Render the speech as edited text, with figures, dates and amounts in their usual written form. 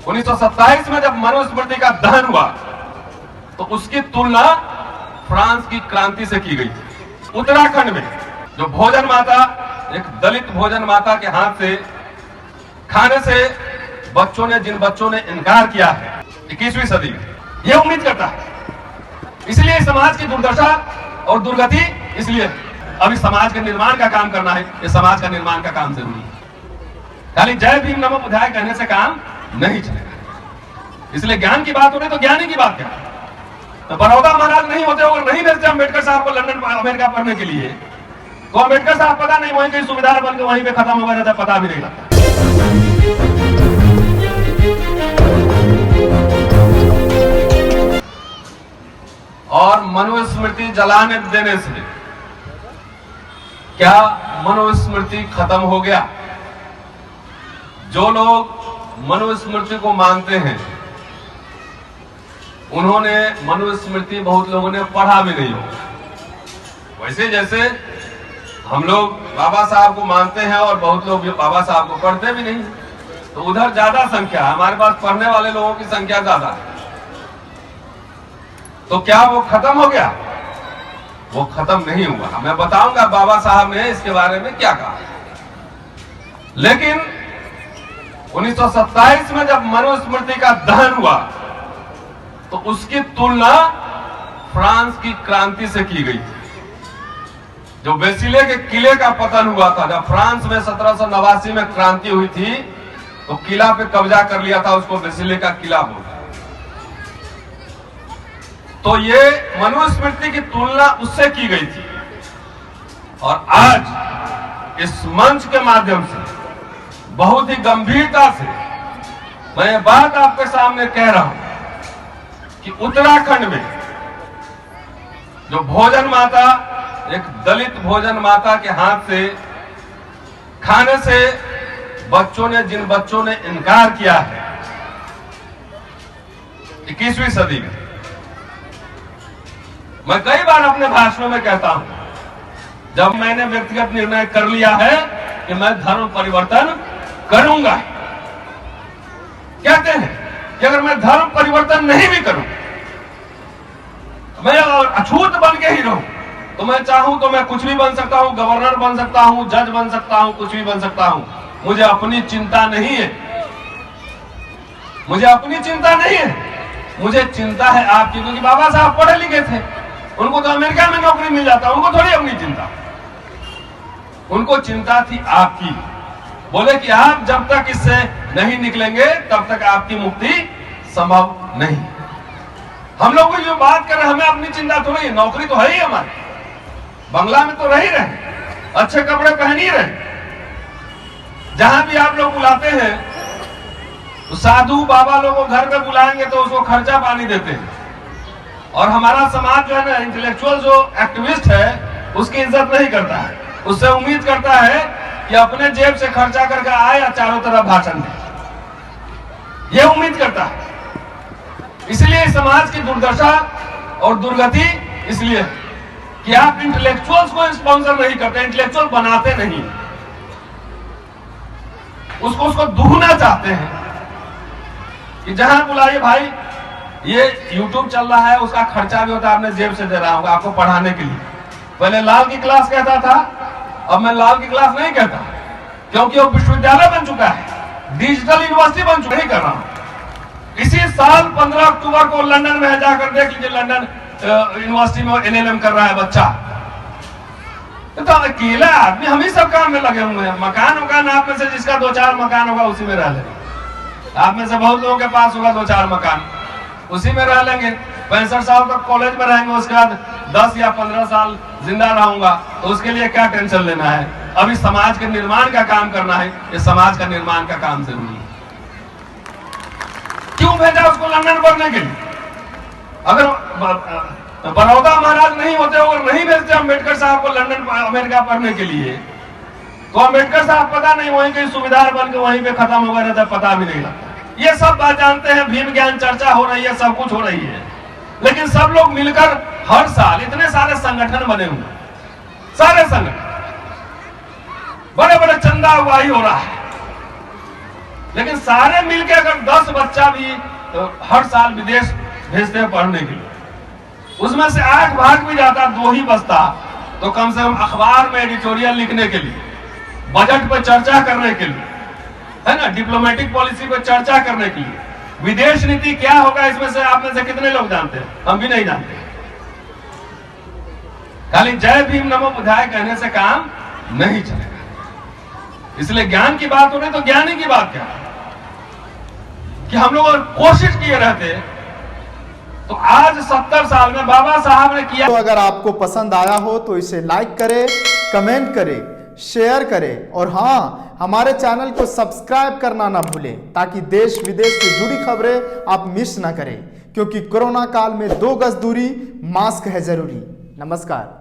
1927 में जब मनुस्मृति का दहन हुआ तो उसकी तुलना फ्रांस की क्रांति से की गई थी। उत्तराखंड में जो भोजन माता, एक दलित भोजन माता के हाथ से खाने से जिन बच्चों ने इनकार किया है 21वीं सदी में, यह उम्मीद करता है। इसलिए समाज की दुर्दशा और दुर्गति, इसलिए अभी समाज के निर्माण का काम करना है। ये समाज का निर्माण का काम जरूरी है। खाली जय भीम नमो बुद्धाय कहने से काम नहीं चलेगा। इसलिए ज्ञान की बात हो रही तो ज्ञानी की बात करें। तो बड़ौदा महाराज नहीं होते और नहीं भेजते अम्बेडकर साहब को लंदन अमेरिका पढ़ने के लिए, तो अम्बेडकर साहब पता नहीं वहीं कहीं सुविधार बन के वहीं पे खत्म हो गया था, पता भी नहीं लगता। और मनुस्मृति जलाने देने से क्या मनुस्मृति खत्म हो गया? जो लोग मनुस्मृति को मानते हैं उन्होंने मनुस्मृति बहुत लोगों ने पढ़ा भी नहीं होगा। वैसे जैसे हम लोग बाबा साहब को मानते हैं और बहुत लोग बाबा साहब को पढ़ते भी नहीं, तो उधर ज्यादा संख्या, हमारे पास पढ़ने वाले लोगों की संख्या ज्यादा है। तो क्या वो खत्म हो गया? वो खत्म नहीं हुआ। मैं बताऊंगा बाबा साहब ने इसके बारे में क्या कहा। लेकिन 1927 में जब मनुस्मृति का दहन हुआ तो उसकी तुलना फ्रांस की क्रांति से की गई थी। जो वेसिले के किले का पतन हुआ था, जब फ्रांस में 1789 में क्रांति हुई थी तो किला पे कब्जा कर लिया था, उसको वेसिले का किला बोलते। तो ये मनुस्मृति की तुलना उससे की गई थी। और आज इस मंच के माध्यम से बहुत ही गंभीरता से मैं ये बात आपके सामने कह रहा हूं कि उत्तराखंड में जो भोजन माता, एक दलित भोजन माता के हाथ से खाने से जिन बच्चों ने इनकार किया है 21वीं सदी में। मैं कई बार अपने भाषणों में कहता हूं, जब मैंने व्यक्तिगत निर्णय कर लिया है कि मैं धर्म परिवर्तन करूंगा, कहते हैं कि अगर मैं धर्म परिवर्तन नहीं भी करूं, मैं अछूत बन के ही रहूं, तो मैं चाहूं तो मैं कुछ भी बन सकता हूं, गवर्नर बन सकता हूं, जज बन सकता हूं, कुछ भी बन सकता हूं। मुझे अपनी चिंता नहीं है, मुझे अपनी चिंता नहीं है, मुझे चिंता है आपकी। क्योंकि बाबा साहब पढ़े लिखे थे, उनको तो अमेरिका में नौकरी मिल जाता, उनको थोड़ी अपनी चिंता, उनको चिंता थी आपकी। बोले कि आप जब तक इससे नहीं निकलेंगे तब तक आपकी मुक्ति संभव नहीं। हम लोग जो बात कर रहे हैं, हमें अपनी चिंता तो नहीं, नौकरी तो है ही हमारी, बंगला में तो रह ही रहे, अच्छे कपड़े पहन ही रहे। जहां भी आप लोग बुलाते हैं तो साधु बाबा लोग को घर पे बुलाएंगे तो उसको खर्चा पानी देते हैं। और हमारा समाज जो है ना, इंटेलेक्चुअल जो एक्टिविस्ट है उसकी इज्जत नहीं करता है, उससे उम्मीद करता है कि अपने जेब से खर्चा करके आए या चारों तरफ भाषण दे, यह उम्मीद करता है। इसलिए समाज की दुर्दशा और दुर्गति इसलिए कि आप इंटेलेक्चुअल्स को स्पॉन्सर नहीं करते, इंटेलेक्चुअल बनाते नहीं, उसको दूहना चाहते हैं कि जहां बुलाइए भाई, ये YouTube चल रहा है, उसका खर्चा भी होता है, आपने जेब से दे रहा हूं आपको पढ़ाने के लिए। पहले लाल की क्लास कहता था, अब मैं लाल की क्लास नहीं कहता, क्योंकि वो विश्वविद्यालय बन चुका है, डिजिटल यूनिवर्सिटी बन चुका। नहीं कर रहा हूं। इसी साल 15 अक्टूबर को लंदन में जाकर देख लीजिए, लंदन यूनिवर्सिटी में LLM कर रहा है बच्चा। तो अकेला आदमी, हम ही सब काम में लगे हुए हैं। मकान आप में से जिसका 2-4 मकान होगा उसी में रह लेंगे। आप में से बहुत लोगों के पास होगा 2-4 मकान, उसी में रह लेंगे। 65 साल तक कॉलेज में रहेंगे, उसके बाद 10 या 15 साल जिंदा रहूंगा, तो उसके लिए क्या टेंशन लेना है? अभी समाज के निर्माण का काम करना है। ये समाज का निर्माण का काम जरूरी है। क्यों भेजा उसको लंदन पढ़ने के लिए? अगर बड़ौदा महाराज नहीं होते और नहीं भेजते अम्बेडकर साहब को लंदन अमेरिका पढ़ने के लिए, तो अम्बेडकर साहब पता नहीं वहीं कहीं सुविधार बन के वहीं पे खत्म हो गया था, पता भी नहीं लगता। ये सब बात जानते हैं, भीम ज्ञान चर्चा हो रही है, सब कुछ हो रही है, लेकिन सब लोग मिलकर हर साल इतने सारे संगठन बने हुए, सारे संगठन, बड़े बड़े चंदा उगाही हो रहा है। लेकिन सारे मिलके अगर 10 बच्चा भी तो हर साल विदेश भेजते हैं पढ़ने के लिए, उसमें से 8 भाग भी जाता, 2 ही बचता, तो कम से कम अखबार में एडिटोरियल लिखने के लिए, बजट पर चर्चा करने के लिए, है ना, डिप्लोमेटिक पॉलिसी पर चर्चा करने के लिए, विदेश नीति क्या होगा इसमें से आप में से कितने लोग जानते हैं? हम भी नहीं जानते। खाली जय भीम नमो बुद्धाय कहने से काम नहीं चलेगा। इसलिए ज्ञान की बात हो रही तो ज्ञानी की बात क्या कि हम लोग अगर कोशिश किए रहते तो आज 70 साल में बाबा साहब ने किया। तो अगर आपको पसंद आया हो तो इसे लाइक करें, कमेंट करें, शेयर करें और हाँ, हमारे चैनल को सब्सक्राइब करना ना भूलें ताकि देश विदेश से जुड़ी खबरें आप मिस ना करें, क्योंकि कोरोना काल में 2 गज दूरी, मास्क है जरूरी। नमस्कार।